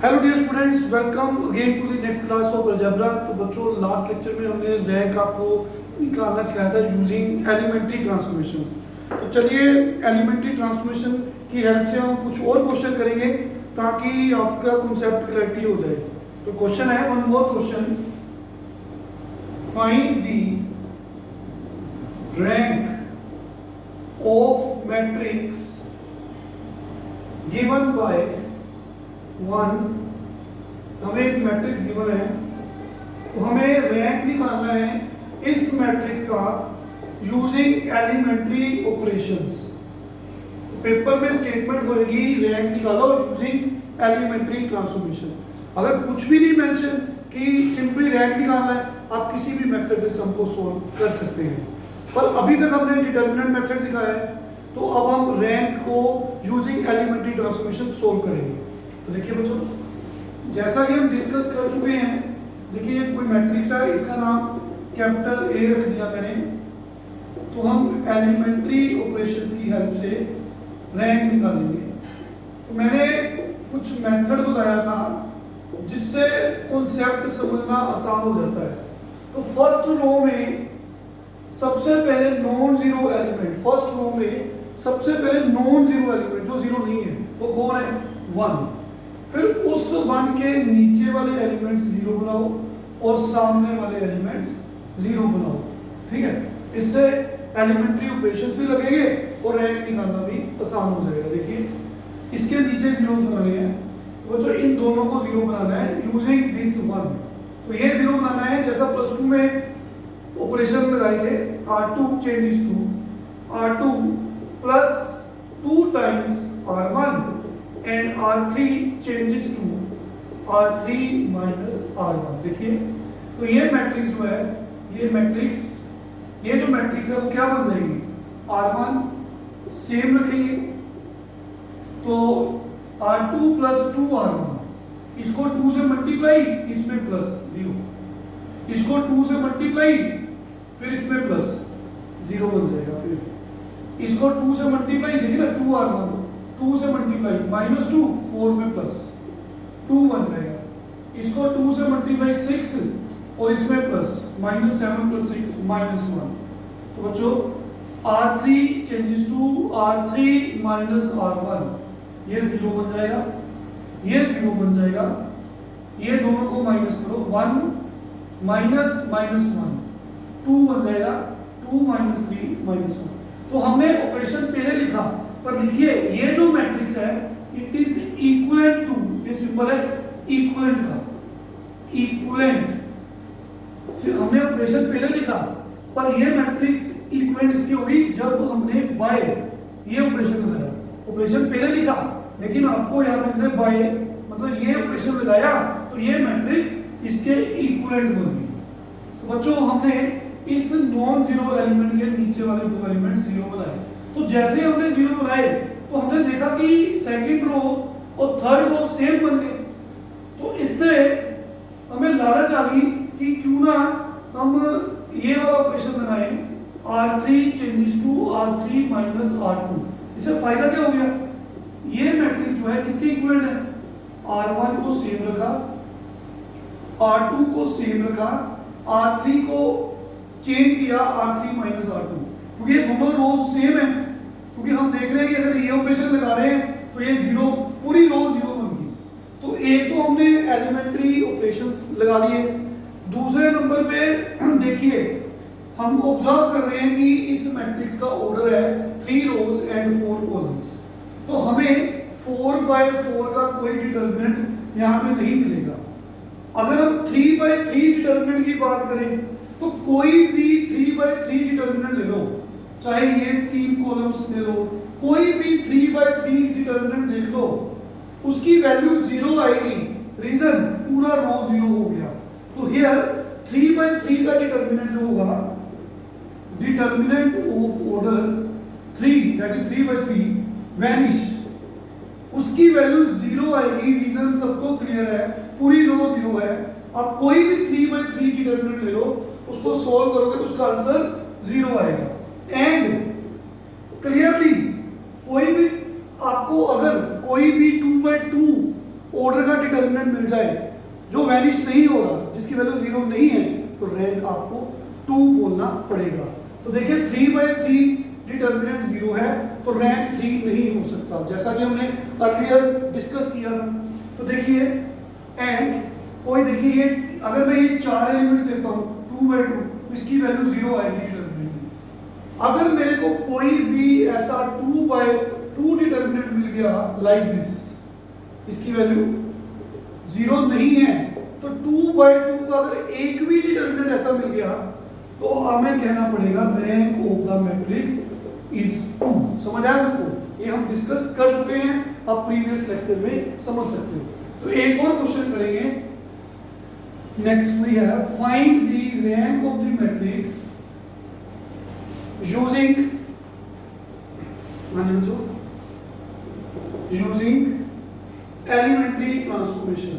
Hello dear students, welcome again to the next class of algebra. तो बच्चों, last lecture में हमने rank आपको निकालना सिखाया था यूजिंग एलिमेंट्री ट्रांसफॉर्मेशन। तो चलिए एलिमेंट्री ट्रांसफॉर्मेशन की हेल्प से हम कुछ और क्वेश्चन करेंगे ताकि आपका कॉन्सेप्ट क्लैरिटी हो जाए। तो क्वेश्चन है, one more question, find the rank of matrix given by one. हमें एक मैट्रिक्स गिवन है तो हमें रैंक निकालना है इस मैट्रिक्स का यूजिंग एलिमेंट्री ऑपरेशंस। पेपर में स्टेटमेंट होगी रैंक निकालो यूजिंग एलिमेंट्री ट्रांसफॉर्मेशन। अगर कुछ भी नहीं मेंशन कि सिंपली रैंक निकालना है, आप किसी भी मेथड से सम को सोल्व कर सकते हैं। पर अभी तक हमने डिटरमिनेंट मेथड सिखाया है, तो अब हम रैंक को यूजिंग एलिमेंट्री ट्रांसफॉर्मेशन सोल्व करेंगे। तो देखिए बच्चों, जैसा कि हम डिस्कस कर चुके हैं, देखिए कोई मैट्रिक्स है, इसका नाम कैपिटल ए रख दिया मैंने। तो हम एलिमेंट्री ऑपरेशंस की हेल्प से रैंक निकालेंगे। तो मैंने कुछ मेथड बताया था जिससे कॉन्सेप्ट समझना आसान हो जाता है। तो फर्स्ट रो में सबसे पहले non zero element, first row में सबसे पहले नॉन जीरो एलिमेंट जो जीरो नहीं है वो कौन है? वन। फिर उस वन के नीचे वाले एलिमेंट्स जीरो बनाओ और सामने वाले एलिमेंट्स जीरो बनाओ। ठीक है, इससे एलिमेंट्री ऑपरेशंस भी लगेंगे और रैंक निकालना भी आसान हो जाएगा। देखिए इसके नीचे जीरोस बनाने हैं, तो जो इन दोनों को जीरो बनाना है यूजिंग दिस वन। तो ये जीरो बनाना है जैसा प्लस टू में ऑपरेशन लगाए थे, R2 changes to R2 plus 2 times R1 and R3 changes to R3 minus R1। देखिए तो ये मैट्रिक्स जो है, ये जो मैट्रिक्स है वो क्या बन जाएगी? R1 सेम रखेंगे तो R2 प्लस 2R1, इसको 2 से मल्टीप्लाई, इसमें प्लस 0, इसको 2 से मल्टीप्लाई, फिर इसमें प्लस 0 बन जाएगा। फिर इसको 2 से मल्टीप्लाई, देखिए ना 2R1 2 से मल्टीप्लाई -2, 4 में प्लस 2 बन जाएगा। इसको 2 से मल्टीप्लाई 6 और इसमें प्लस -7 + 6 -1। तो बच्चों R3 changes to R3 minus R1, ये 0 बन जाएगा, ये 0 बन जाएगा। ये दोनों को माइनस करो, 1 माइनस -1 2 बन जाएगा, 2 - 3 -1। तो हमने ऑपरेशन पहले लिखा, पर लिखिए ये जो मैट्रिक्स है इट इज इक्विवेलेंट टू, ये सिंबल है इक्विवेलेंट का, इक्विवेलेंट। हमने ऑपरेशन पहले लिखा, पर ये मैट्रिक्स इक्विवेलेंट इसकी होगी जब हमने बाय ये ऑपरेशन लगाया। ऑपरेशन पहले लिखा लेकिन आपको यहाँ पे हमने बाय मतलब ये ऑपरेशन लगाया, तो ये मैट्रिक्स इसके इक्विवेलेंट बन गई। तो बच्चों हमने इस नॉन जीरो एलिमेंट के नीचे वाले दो एलिमेंट जीरो बनाए। तो जैसे हमने जीरो बनाए तो हमने देखा कि सेकंड रो और थर्ड रो सेम बन गए। तो इससे हमें लालच आ गई कि क्यों ना हम ये वाला ऑपरेशन बनाए, R3 changes to R3 minus R2। इससे फायदा क्या हो गया? ये मैट्रिक्स जो है किसके इक्विवेलेंट है? R1 को सेम रखा, R2 को सेम रखा, R3 को चेंज किया R3 minus R2, क्योंकि ये दोनों रोज सेम है। क्योंकि हम देख रहे हैं कि अगर ये ऑपरेशन लगा रहे हैं तो ये जीरो, पूरी रो जीरो बन गई। तो एक तो हमने एलिमेंट्री ऑपरेशंस लगा लिए। दूसरे नंबर पे देखिए हम ऑब्जर्व कर रहे हैं कि इस मैट्रिक्स का ऑर्डर है 3 रोज एंड 4 कॉलम्स। तो हमें 4/4 का कोई डिटरमिनेंट यहाँ पे नहीं मिलेगा। अगर हम 3/3 डिटरमिनेंट की बात करें तो कोई भी 3/3 डिटरमिनेंट ले लो, चाहे ये 3 कॉलम्स ले लो, कोई भी 3/3 डिटरमिनेंट देख लो, उसकी वैल्यू 0 आएगी। रीजन, पूरा रो 0 हो गया। तो हियर 3/3 का डिटरमिनेंट जो होगा, determinant of order 3 that is 3/3 vanish, उसकी वैल्यू 0 आएगी। रीजन सबको क्लियर है, पूरी रो 0 है। आप कोई भी 3/3 डिटरमिनेंट ले लो, उसको सॉल्व करोगे तो उसका आंसर 0 आएगा। एंड क्लियरली कोई भी आपको अगर कोई भी 2/2 ऑर्डर का डिटर्मिनेंट मिल जाए जो वैनिश नहीं होगा, जिसकी वैल्यू 0 नहीं है, तो रैंक आपको 2 बोलना पड़ेगा। तो देखिए 3/3 डिटर्मिनेंट 0 है तो रैंक 3 नहीं हो सकता, जैसा कि हमने अर्लियर डिस्कस किया था। तो देखिए एंड कोई देखिए अगर मैं ये 4 एलिमेंट्स लेता हूँ 2/2 तो इसकी वैल्यू 0 आएगी डिटर्मिनेंट में। अगर मेरे को कोई भी ऐसा 2/2 डिटर्मिनेंट मिल गया लाइक दिस, इसकी वैल्यू 0 नहीं है, तो 2/2 का अगर एक भी डिटर्मिनेंट ऐसा मिल गया तो हमें कहना पड़ेगा rank of the matrix is 2। समझ आया सबको? ये हम डिस्कस कर चुके हैं, आप प्रीवियस लेक्चर में समझ सकते हो। तो एक और क्वेश्चन करेंगे। Next we have find the rank of the matrix using elementary transformation.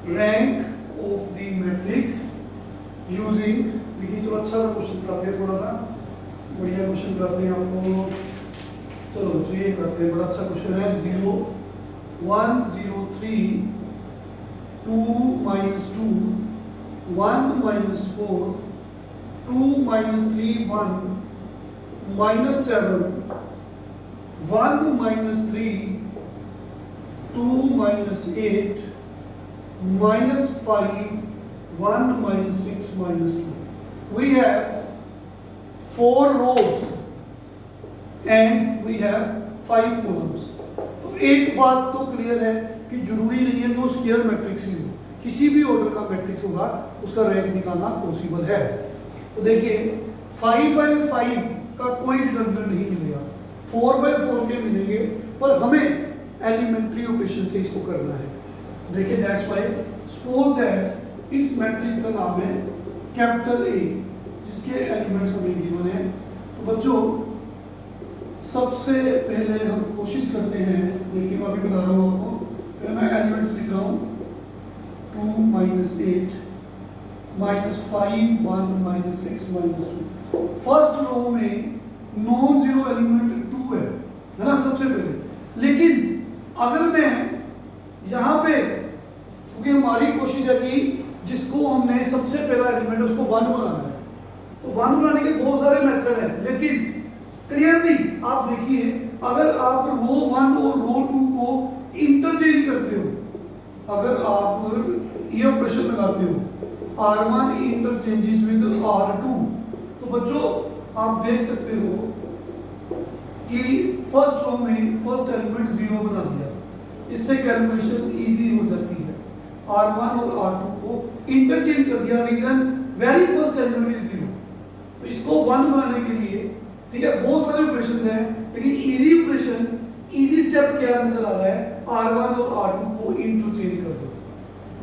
Rank of the matrix using, देखिए जो अच्छा सा क्वेश्चन कराते हैं, थोड़ा सा बढ़िया क्वेश्चन कराते हैं आपको। चलो तो ये करते हैं, बड़ा अच्छा क्वेश्चन है। 0 1 0 3 2 -2 1 -4 2 -3 1 -7 1 -3 2 -8 -5 1 -6 -2. We have 4 rows and we have 5 columns. तो एक बात तो क्लियर है कि जरूरी नहीं है कि वो स्क्वायर मैट्रिक्स ही हो, किसी भी ऑर्डर का मैट्रिक्स होगा उसका रैंक निकालना पॉसिबल है। तो देखिए 5/5 का कोई डिटर्मिनेंट नहीं मिलेगा, 4/4 के मिलेंगे, पर हमें एलिमेंट्री ऑपरेशन से इसको करना है। देखिए दैट्स व्हाई सपोज दैट इस मैट्रिक्स का नाम है कैपिटल ए, जिसके एलिमेंट्स हमें गिवन है। तो बच्चों सबसे पहले हम कोशिश करते हैं, देखिए मैं अभी बता रहा हूँ आपको, पहले मैं एलिमेंट्स लिख रहा हूँ 2 -8 -5 1 -6 -2। फर्स्ट रो में नॉन जीरो एलिमेंट 2 है ना सबसे पहले। लेकिन अगर मैं यहाँ पे, क्योंकि हमारी कोशिश है कि जिसको हमने सबसे पहला एलिमेंट उसको 1 बनाना है, तो 1 बनाने के बहुत सारे मेथड हैं, लेकिन क्लियरली आप देखिए अगर आप रो 1 और रो 2 को इंटरचेंज करते हो, अगर आप ये ऑपरेशन लगाते हो R1 इंटरचेंजेस विद R2, तो बच्चों आप देख सकते हो कि फर्स्ट रो में फर्स्ट एलिमेंट 0 बना दिया, इससे कैलकुलेशन इजी हो जाती है। R1 और R2 को इंटरचेंज कर दिया, reason very first element is 0। तो इसको 1 बनाने के लिए ठीक है बहुत सारे ऑपरेशंस हैं, लेकिन इजी ऑपरेशन, इजी स्टेप क्या नजर आ रहा है, R1 और R2 को इंटरचेंज कर दो,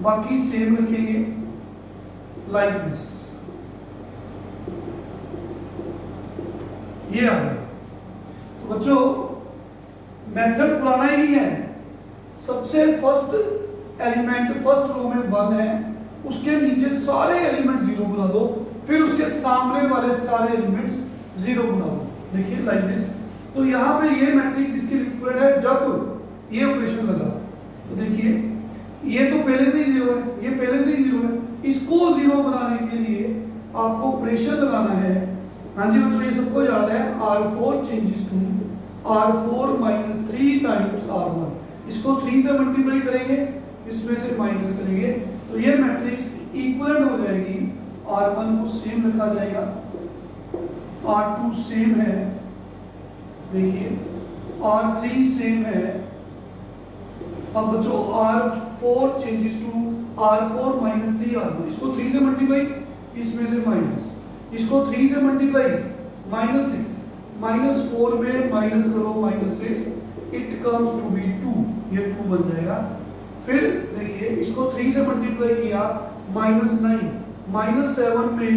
बाकी सेम रखेंगे लाइक दिस। ये आ गया। तो बच्चों मेथड पुराना ही है, सबसे फर्स्ट एलिमेंट फर्स्ट रो में 1 है, उसके नीचे सारे एलिमेंट 0 बना दो, फिर उसके सामने वाले सारे एलिमेंट्स 0 बना दो। देखिए लाइक दिस। तो यहाँ पे ये मैट्रिक्स इसके इक्विवेलेंट है जब ये ऑपरेशन लगा। तो देखिए ये तो पहले से ही 0 है, ये पहले से ही 0 है, इसको 0 बनाने के लिए आपको ऑपरेशन लगाना है। हाँ जी मतलब ये सबको याद है, R4 changes to R4 -3 times R1। इसको 3 से मल्टीप्लाई करेंगे, इसमें से माइनस करेंगे, तो ये मैट्रिक्स इक्विवेलेंट हो जाएगी। R1 को सेम रखा जाएगा, R2 सेम है, देखिए R3 सेम है। अब बच्चों R4 changes to R4 -3 R1, इसको 3 से मल्टीप्लाई, इसमें से माइनस, इसको 3 से मल्टीप्लाई -6, -4 में माइनस करो -6, इट कम्स टू बी 2, ये 2 बन जाएगा। फिर देखिए इसको 3 से मल्टीप्लाई किया -9, -7 में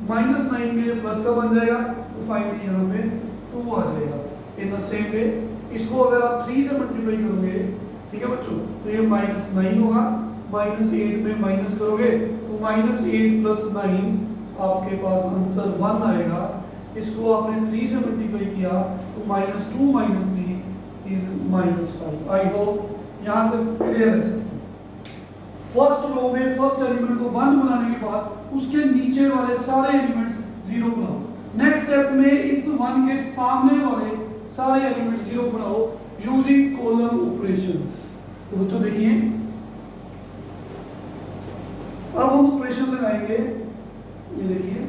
-9 के प्लस का बन जाएगा, तो फाइनली यहाँ पे 2 आ जाएगा। इन द सेम वे इसको अगर आप 3 से मल्टीप्लाई करोगे, ठीक है बच्चों, तो ये -9 होगा, -8 में माइनस करोगे तो -8 + 9 आपके पास आंसर 1 आएगा। इसको आपने 3 से मल्टीप्लाई किया तो -2 - 3 इज -5। आई होप यहाँ तक क्लियर है सब। फर्स्ट रो में फर्स्ट एलिमेंट को 1 बनाने के बाद उसके नीचे वाले सारे एलिमेंट्स 0 बनाओ। नेक्स्ट स्टेप में इस 1 के सामने वाले सारे एलिमेंट 0 बनाओ यूजिंग कॉलम ऑपरेशंस। तो बच्चों देखिए, अब हम ऑपरेशन लगाएंगे। ये देखिए,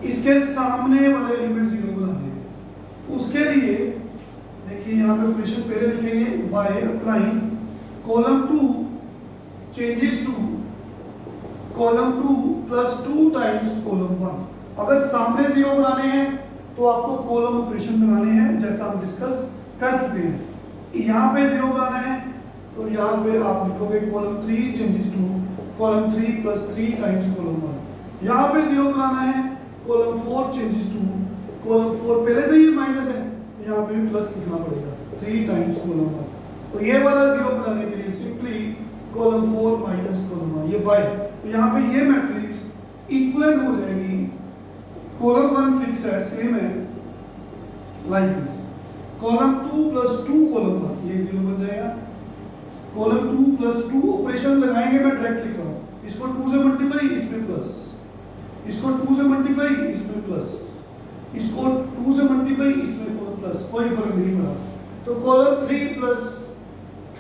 इसके सामने वाले एलिमेंट 0 बनाने हैं। उसके लिए देखिए यहाँ पे ऑपरेशन पहले लिखेंगे, by applying column 2 changes to column 2 plus 2 times column 1। अगर सामने 0 बनाने हैं तो आपको कॉलम ऑपरेशन बनाने हैं, जैसा हम डिस्कस कर चुके हैं। यहाँ पे 0 बनाना है तो यहाँ पे आप लिखोगे column 3 changes to column 3 plus 3 times column 1। यहाँ पे 0 बनाना है कॉलम 4 चेंजेस टू कॉलम 4, पहले से ही माइनस है तो यहाँ पे भी प्लस लिखना पड़ेगा 3 टाइम्स कॉलम 1। तो ये वाला 0 बनाने के लिए सिंपली कॉलम 4 माइनस कॉलम 1, ये बाय। तो यहाँ पे ये मैट्रिक्स इक्विवेलेंट हो जाएगी, कॉलम 1 फिक्स है, सेम है, like this. Column 2 plus 2 column 1, ये 0 बन जाएगा। कॉलम 2 प्लस 2 ऑपरेशन लगाएंगे, मैं डायरेक्ट लिख रहा हूँ। इसको 2 से मल्टीप्लाई, इसमें प्लस, इसको 2 से मल्टीप्लाई, इसमें प्लस, इसको 2 से मल्टीप्लाई, इसमें 4 प्लस, कोई फर्क नहीं पड़ा। तो कॉलम 3 प्लस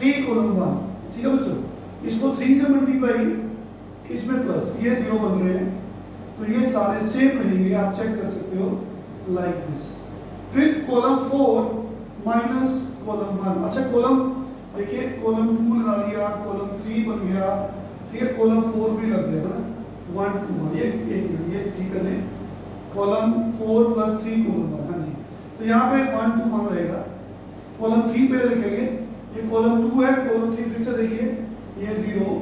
3 कॉलम 1, ठीक है बच्चों। इसको 3 से मल्टीप्लाई, इसमें प्लस, ये 0 बन रहे हैं तो ये सारे सेम रहेंगे, आप चेक कर सकते हो, लाइक दिस। फिर कॉलम 4 माइनस कॉलम 1। अच्छा, कॉलम देखिए, कॉलम 2 लगा दिया, कॉलम 3 बन गया, ठीक है, कॉलम 4 भी लग गया ना, 1 2 1, ये ठीक है। कॉलम 4 प्लस 3 कॉलम 1, हाँ जी। तो यहाँ पे 1 2 1 रहेगा। कॉलम 3 पे लिखेंगे, ये कॉलम 2 है, कॉलम 3 फिर से देखिए, ये 0,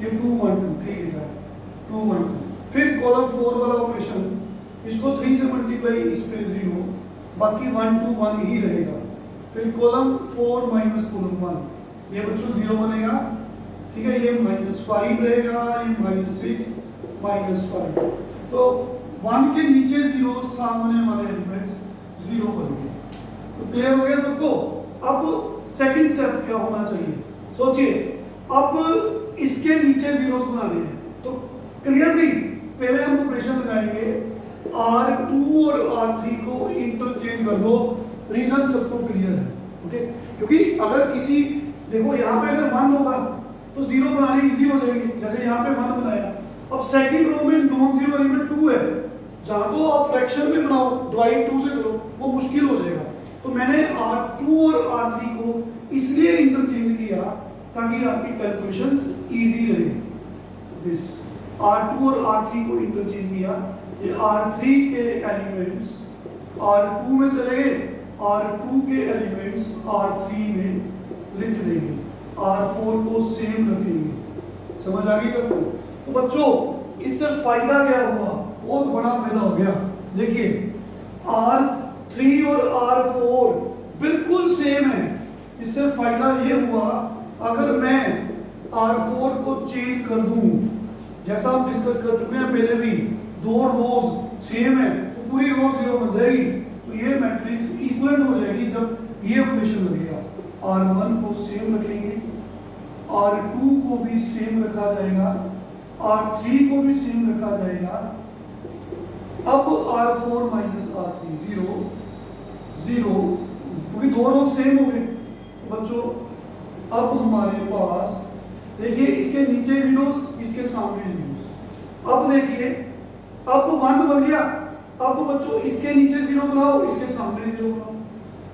ये 2 1 2, ठीक लिखा है, 2 1 2। फिर कॉलम 4 वाला ऑपरेशन, इसको 3 से मल्टीप्लाई, इस पे 0, बाकी 1 2 1 ही रहेगा। फिर कॉलम 4 माइनस कॉलम 1, ये बच्चों 0 बनेगा, ठीक है, ये -5 रहेगा, ये -6 -5। तो 1 के नीचे 0, सामने वाले एलिमेंट्स 0 बन गए। तो क्लियर हो गया सबको। अब सेकंड स्टेप क्या होना चाहिए, सोचिए। अब इसके नीचे 0 बनाने हैं, तो क्लियरली पहले हम ऑपरेशन लगाएंगे, R2 और R3 को इंटरचेंज कर दो। रीजन सबको क्लियर है, ओके। क्योंकि अगर किसी, देखो यहाँ पे अगर 1 होगा तो 0 बनाने इजी हो जाएगी, जैसे यहाँ पे 1 बनाया। अब सेकंड रो में नॉन जीरो एलिमेंट 2 है, जहां तो आप फ्रैक्शन में बनाओ, डिवाइड 2 से करो, वो मुश्किल हो जाएगा। तो मैंने R2 और R3 को इसलिए इंटरचेंज किया ताकि आपकी कैलकुलेशंस इजी रहे। दिस R2 और R3 को इंटरचेंज किया, ये R3 के एलिमेंट्स R2 में चले गए, R2 के एलिमेंट्स R3 में लिख देंगे, R4 को सेम रखेंगे। समझ आ गई सबको? तो बच्चों इससे फायदा क्या हुआ? बहुत बड़ा फायदा हो गया। देखिए R3 और R4 बिल्कुल सेम है। इससे फायदा ये हुआ, अगर मैं R4 को चेंज कर दूं, जैसा हम डिस्कस कर चुके हैं पहले भी, 2 रोज सेम है तो पूरी रो 0 बन जाएगी। तो ये मैट्रिक्स इक्विवेलेंट हो जाएगी जब ये ऑपरेशन लगेगा। R1 को सेम रखेंगे, R2 को भी सेम रखा जाएगा, R3 को भी सेम रखा जाएगा। अब R4 माइनस R3 0 0, क्योंकि 2 रो सेम हो गए। बच्चों अब हमारे पास देखिए, इसके नीचे जीरोस, इसके सामने जीरोस। अब देखिए, अब 1 बन गया। अब बच्चों इसके नीचे 0 बनाओ, इसके सामने 0 बनाओ,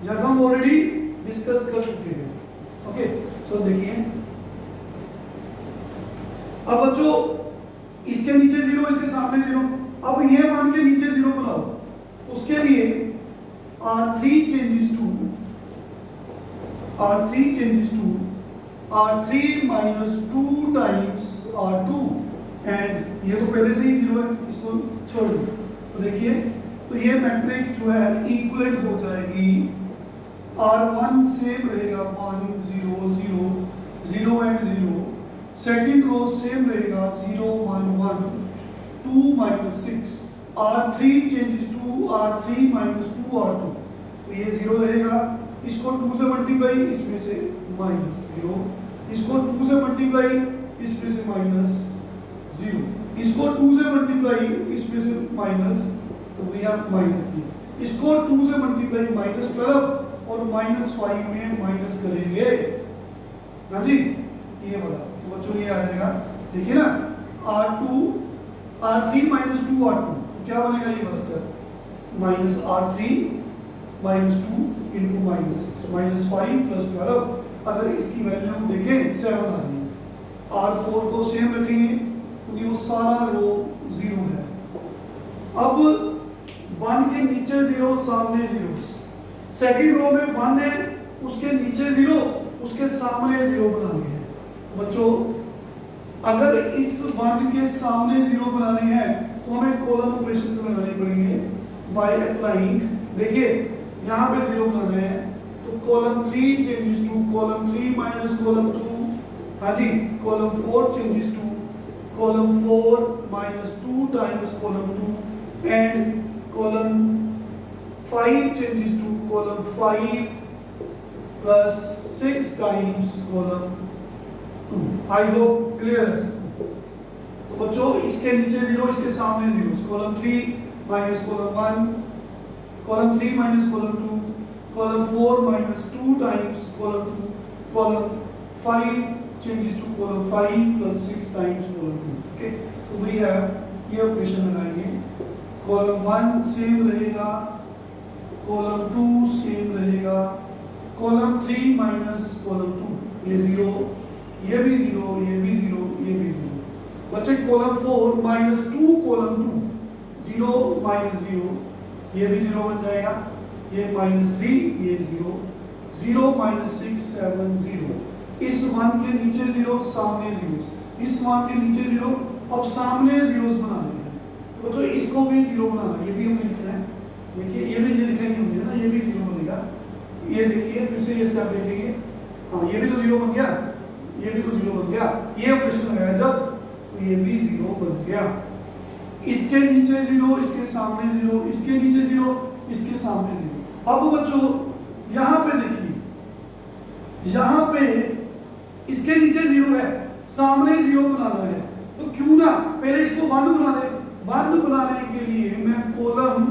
जैसा हम ऑलरेडी डिस्कस कर चुके हैं। ओके, सो देखिए, अब बच्चों इसके नीचे 0, इसके सामने 0। अब ये 1 के नीचे 0 बनाओ, उसके लिए R3 changes to R3 minus 2 times R2, and ये तो पहले से ही 0 है, इसको छोड़ दो। तो देखिए, तो ये मैट्रिक्स जो है इक्विवेलेंट हो जाएगी। R1 सेम रहेगा, 1 0 0 0 एंड 0। सेकंड रो सेम रहेगा, 0 1 1 2 minus 6। R3 changes to R3 minus 2 R2, तो ये 0 रहेगा। इसको 2 से मल्टीप्लाई, इसमें से -0। इसको 2 से मल्टीप्लाई, इसमें से माइनस 0, इसको 2 से मल्टीप्लाई, इसमें से माइनस, तो वी हैव -3, इसको 2 से मल्टीप्लाई -12 और -5 में माइनस करेंगे। हाँ जी, ये वाला तो बच्चों ये आ जाएगा, देखिए ना, R3 -2 R2, तो क्या बनेगा ये वाला स्टेप, -R3 -2 इंटू -6 -5 + 12। अगर इसकी वैल्यू देखें 7 आ रही है। R4 को सेम रखेंगे क्योंकि वो सारा रो 0 है। अब 1 के नीचे 0, सामने 0, सेकंड रो में 1 है, उसके नीचे 0, उसके सामने 0 बनाने हैं। बच्चों अगर इस 1 के सामने 0 बनाने हैं तो हमें कॉलम ऑपरेशन से लगाने पड़ेंगे बाय अप्लाइंग। देखिए यहाँ पे 0 बनाना है तो column 3 changes to column 3 minus column 2, हाँ जी, column 4 changes to column 4 minus 2 times column 2 and column 5 changes to column 5 plus 6 times column 2। I hope clear है सबको। तो बच्चों इसके नीचे 0, इसके सामने 0, column 3 minus column 1, column 3 minus column 2, column 4 minus 2 times column 2, column 5 changes to column 5 plus 6 times column 2। okay, तो we have ये ऑपरेशन लगाएंगे, कॉलम 1 सेम रहेगा, कॉलम 2 सेम रहेगा, कॉलम 3 माइनस कॉलम 2, ये 0, ये भी 0, ये भी 0, ये भी 0। बच्चे कॉलम 4 माइनस 2 कॉलम 2, 0 माइनस 0, ये भी 0 बन जाएगा, ये -3, ये 0, 0 माइनस 6 7 0। इस 1 के नीचे 0, सामने 0, इस 1 के नीचे 0, अब सामने 0 बनाने हैं। तो बच्चों इसको भी 0 बनाना, ये भी हमें लिखना है। देखिए ये भी ये लिखेंगे हमने ना, ये भी 0 बनेगा। ये देखिए फिर से ये स्टेप देखेंगे, हाँ ये भी तो 0 बन गया, ये भी तो 0 बन गया। ये ऑपरेशन लगाया जब तो ये भी 0 बन गया। इसके नीचे 0, इसके सामने 0, इसके नीचे 0, इसके सामने 0। अब बच्चों यहाँ पे देखिए, यहाँ पे इसके नीचे 0 है, सामने 0 बनाना है, तो क्यों ना पहले इसको 1 बना दे। 1 बनाने के लिए मैं कॉलम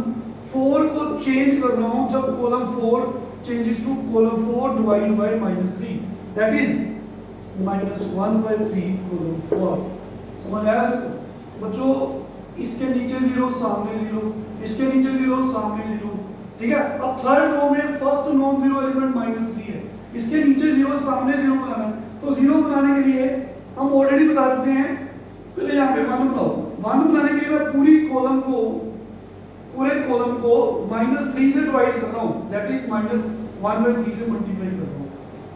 4 को चेंज कर रहा हूं, जब column 4 changes to column 4 divide by -3, that is -1/3 column 4। समझ आया सबको? बच्चों इसके नीचे 0, सामने 0, इसके नीचे 0, सामने 0, ठीक है। अब थर्ड रो में फर्स्ट नॉन जीरो एलिमेंट -3 है, इसके नीचे 0, सामने 0 बनाना है। तो 0 बनाने के लिए हम ऑलरेडी बता चुके हैं, पहले यहाँ पे 1 बनाओ। 1 बनाने के लिए मैं पूरे कॉलम को -3 से डिवाइड कर रहा हूँ, दैट इज -1/3 से मल्टीप्लाई कर रहा हूँ।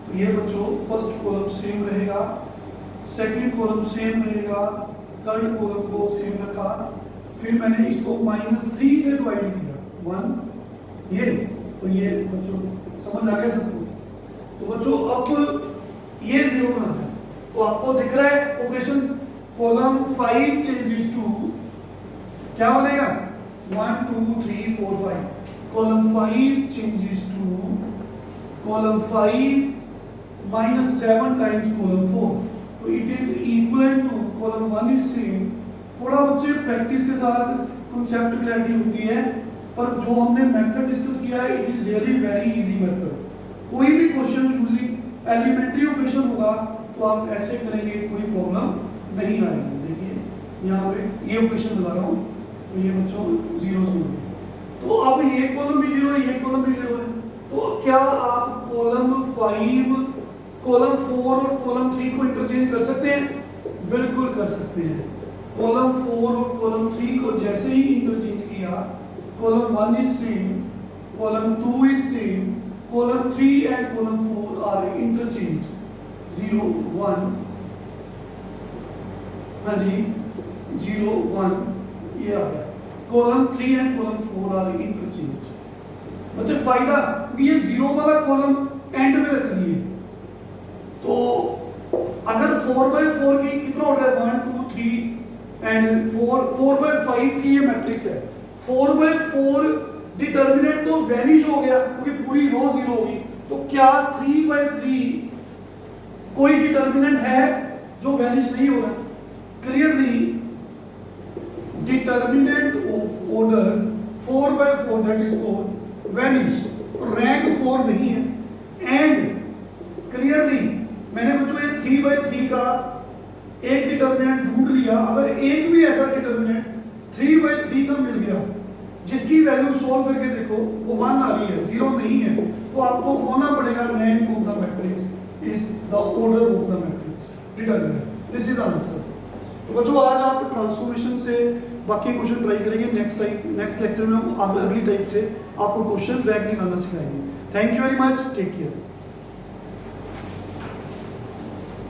तो ये बच्चों फर्स्ट कॉलम सेम रहेगा, सेकंड कॉलम सेम रहेगा, थर्ड कॉलम को सेम रखा, फिर मैंने इसको -3 से डिवाइड किया 1, ये तो ये बच्चों समझ आ गया सबको। तो बच्चों अब ये 0 बनाना है, तो आपको दिख रहा है ऑपरेशन, कॉलम 5 चेंजेस टू क्या बनेगा 1 2 3 4 5, column 5 changes to column 5 -7 times column 4, तो it is equal to column 1 is same. थोड़ा बच्चे प्रैक्टिस के साथ कॉन्सेप्ट क्लैरिटी होती है, पर जो हमने मेथड डिस्कस किया है it is really very easy method. कोई भी क्वेश्चन यूजिंग एलिमेंट्री ऑपरेशन होगा तो आप ऐसे करेंगे, कोई प्रॉब्लम नहीं आएगी। देखिए यहाँ पे ये ऑपरेशन लगा रहा हूँ, तो ये बच्चों 0 हो गए, तो अब ये कॉलम भी 0 है, ये कॉलम भी 0 है। तो क्या आप कॉलम 5, कॉलम 4 और कॉलम 3 को इंटरचेंज कर सकते हैं? बिल्कुल कर सकते हैं। कॉलम 4 और कॉलम 3 को जैसे ही इंटरचेंज किया, column 1 is same, column 2 is same, column 3 and column 4 are interchanged, 0 1, हाँ जी 0 1, ये आ गया, column 3 and column 4 are interchanged। बच्चे फायदा ये 0 वाला कॉलम एंड में रख दिए, तो अगर 4/4 की कितना ऑर्डर है 1 2 3 एंड 4/5 की ये मैट्रिक्स है, 4/4 डिटर्मिनेंट तो वैनिश हो गया क्योंकि पूरी रो 0 होगी, तो क्या 3/3 कोई डिटर्मिनेंट है जो वैनिश नहीं हो रहा, clearly determinant of order 4/4 that is 4 vanish, rank 4 नहीं है। एंड क्लियरली मैंने बच्चों ये 3/3 का एक डिटर्मिनेंट ढूंढ लिया, अगर एक भी ऐसा डिटर्मिनेंट 3/3 का मिल गया जिसकी वैल्यू सोल्व करके देखो वो 1 आ रही है, 0 नहीं है, तो आपको बोलना पड़ेगा rank of the matrix is the order of the matrix determinant. This is answer. तो बच्चों आज आप ट्रांसफॉर्मेशन से बाकी क्वेश्चन ट्राई करेंगे, नेक्स्ट लेक्चर में हम अगली टाइप से आपको क्वेश्चन रैंक निकालना सिखाएंगे। Thank you very much, take care.